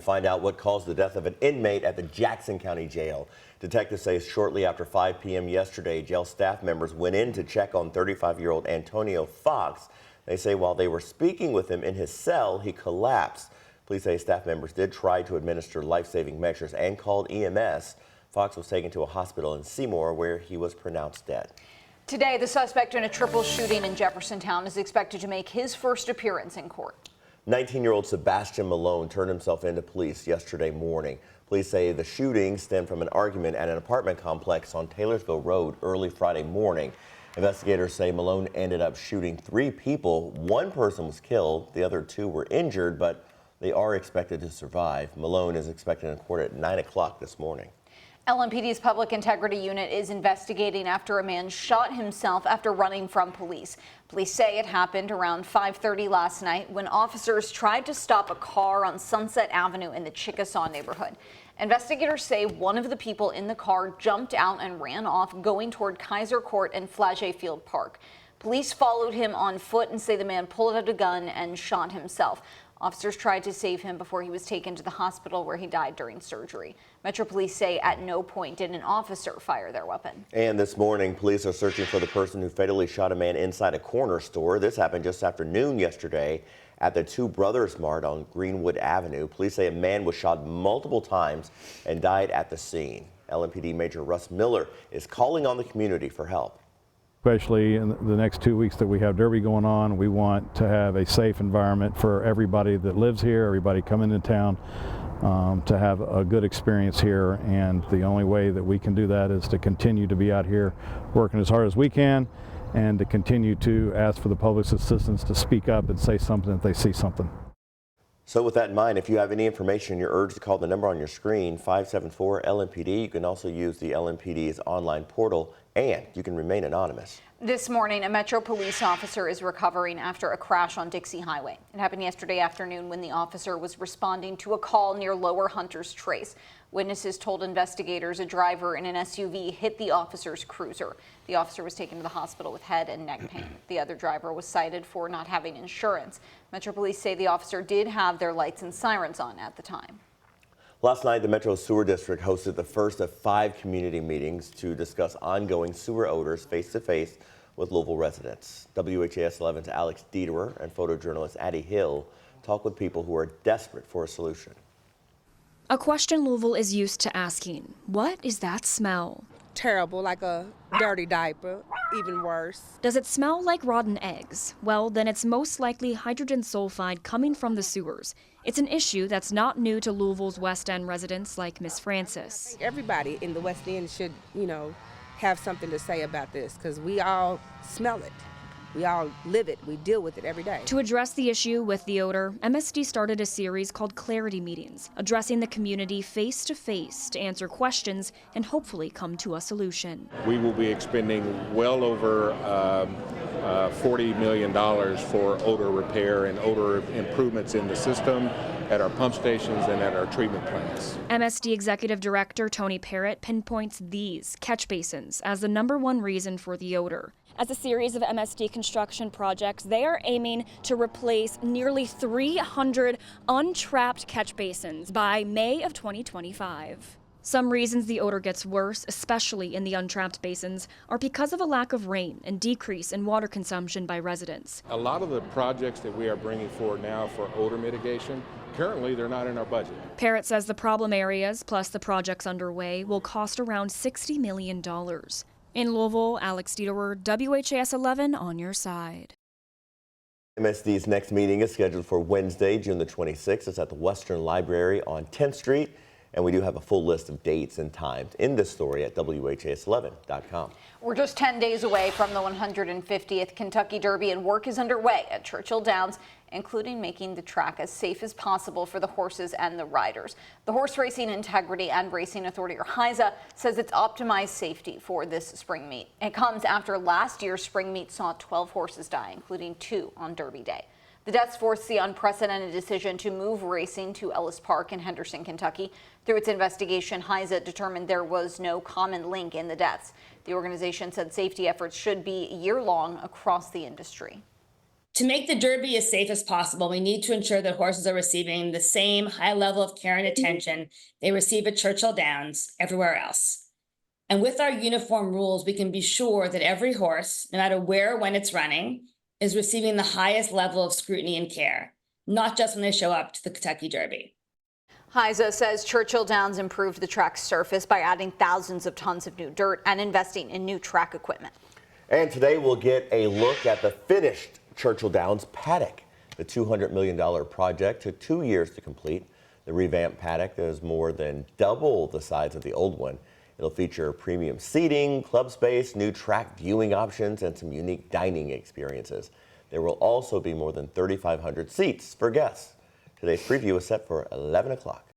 Find out what caused the death of an inmate at the Jackson County Jail. Detectives say shortly after 5 p.m. yesterday, jail staff members went in to check on 35-year-old Antonio Fox. They say while they were speaking with him in his cell, he collapsed. Police say staff members did try to administer life-saving measures and called EMS. Fox was taken to a hospital in Seymour where he was pronounced dead. Today, the suspect in a triple shooting in Jeffersontown is expected to make his first appearance in court. 19-year-old Sebastian Malone turned himself into police yesterday morning. Police say the shooting stemmed from an argument at an apartment complex on Taylorsville Road early Friday morning. Investigators say Malone ended up shooting 3 people. 1 person was killed. The other 2 were injured, but they are expected to survive. Malone is expected in court at 9 o'clock this morning. LMPD's Public Integrity Unit is investigating after a man shot himself after running from police. Police say it happened around 5:30 last night when officers tried to stop a car on Sunset Avenue in the Chickasaw neighborhood. Investigators say one of the people in the car jumped out and ran off, going toward Kaiser Court and Flagey Field Park. Police followed him on foot and say the man pulled out a gun and shot himself. Officers tried to save him before he was taken to the hospital where he died during surgery. Metro Police say at no point did an officer fire their weapon. And this morning, police are searching for the person who fatally shot a man inside a corner store. This happened just after noon yesterday at the Two Brothers Mart on Greenwood Avenue. Police say a man was shot multiple times and died at the scene. LMPD Major Russ Miller is calling on the community for help. Especially in the next 2 weeks that we have Derby going on, we want to have a safe environment for everybody that lives here, everybody coming into town, to have a good experience here. And the only way that we can do that is to continue to be out here working as hard as we can and to continue to ask for the public's assistance to speak up and say something if they see something. So with that in mind, if you have any information, you're urged to call the number on your screen, 574-LMPD. You can also use the LMPD's online portal, and you can remain anonymous. This morning, a Metro Police officer is recovering after a crash on Dixie Highway. It happened yesterday afternoon when the officer was responding to a call near Lower Hunter's Trace. Witnesses told investigators a driver in an SUV hit the officer's cruiser. The officer was taken to the hospital with head and neck pain. The other driver was cited for not having insurance. Metro Police say the officer did have their lights and sirens on at the time. Last night, the Metro Sewer District hosted the first of 5 community meetings to discuss ongoing sewer odors face-to-face with Louisville residents. WHAS11's Alex Dederer and photojournalist Addie Hill talk with people who are desperate for a solution. A question Louisville is used to asking: what is that smell? Terrible, like a dirty diaper, even worse. Does it smell like rotten eggs? Well, then it's most likely hydrogen sulfide coming from the sewers. It's an issue that's not new to Louisville's West End residents like Miss Francis. Everybody in the West End should, have something to say about this, because we all smell it. We all live it. We deal with it every day. To address the issue with the odor, MSD started a series called Clarity Meetings, addressing the community face to face to answer questions and hopefully come to a solution. We will be expending well over $40 million for odor repair and odor improvements in the system at our pump stations and at our treatment plants. MSD Executive Director Tony Parrott pinpoints these catch basins as the #1 reason for the odor. As a series of MSD construction projects, they are aiming to replace nearly 300 untrapped catch basins by May of 2025. Some reasons the odor gets worse, especially in the untrapped basins, are because of a lack of rain and decrease in water consumption by residents. A lot of the projects that we are bringing forward now for odor mitigation, currently they're not in our budget. Parrott says the problem areas, plus the projects underway, will cost around $60 million. In Louisville, Alex Dederer, WHAS11 on your side. MSD's next meeting is scheduled for Wednesday, June the 26th. It's at the Western Library on 10th Street. And we do have a full list of dates and times in this story at WHAS11.com. We're just 10 days away from the 150th Kentucky Derby, and work is underway at Churchill Downs, including making the track as safe as possible for the horses and the riders. The Horse Racing Integrity and Racing Authority, or HISA, says it's optimized safety for this spring meet. It comes after last year's spring meet saw 12 horses die, including 2 on Derby Day. The deaths forced the unprecedented decision to move racing to Ellis Park in Henderson, Kentucky. Through its investigation, HISA determined there was no common link in the deaths. The organization said safety efforts should be year-long across the industry. To make the Derby as safe as possible, we need to ensure that horses are receiving the same high level of care and attention they receive at Churchill Downs everywhere else. And with our uniform rules, we can be sure that every horse, no matter where or when it's running, is receiving the highest level of scrutiny and care, not just when they show up to the Kentucky Derby. HISA says Churchill Downs improved the track's surface by adding thousands of tons of new dirt and investing in new track equipment. And today we'll get a look at the finished Churchill Downs paddock. The $200 million project took 2 years to complete. The revamped paddock is more than double the size of the old one. It'll feature premium seating, club space, new track viewing options, and some unique dining experiences. There will also be more than 3,500 seats for guests. Today's preview is set for 11 o'clock.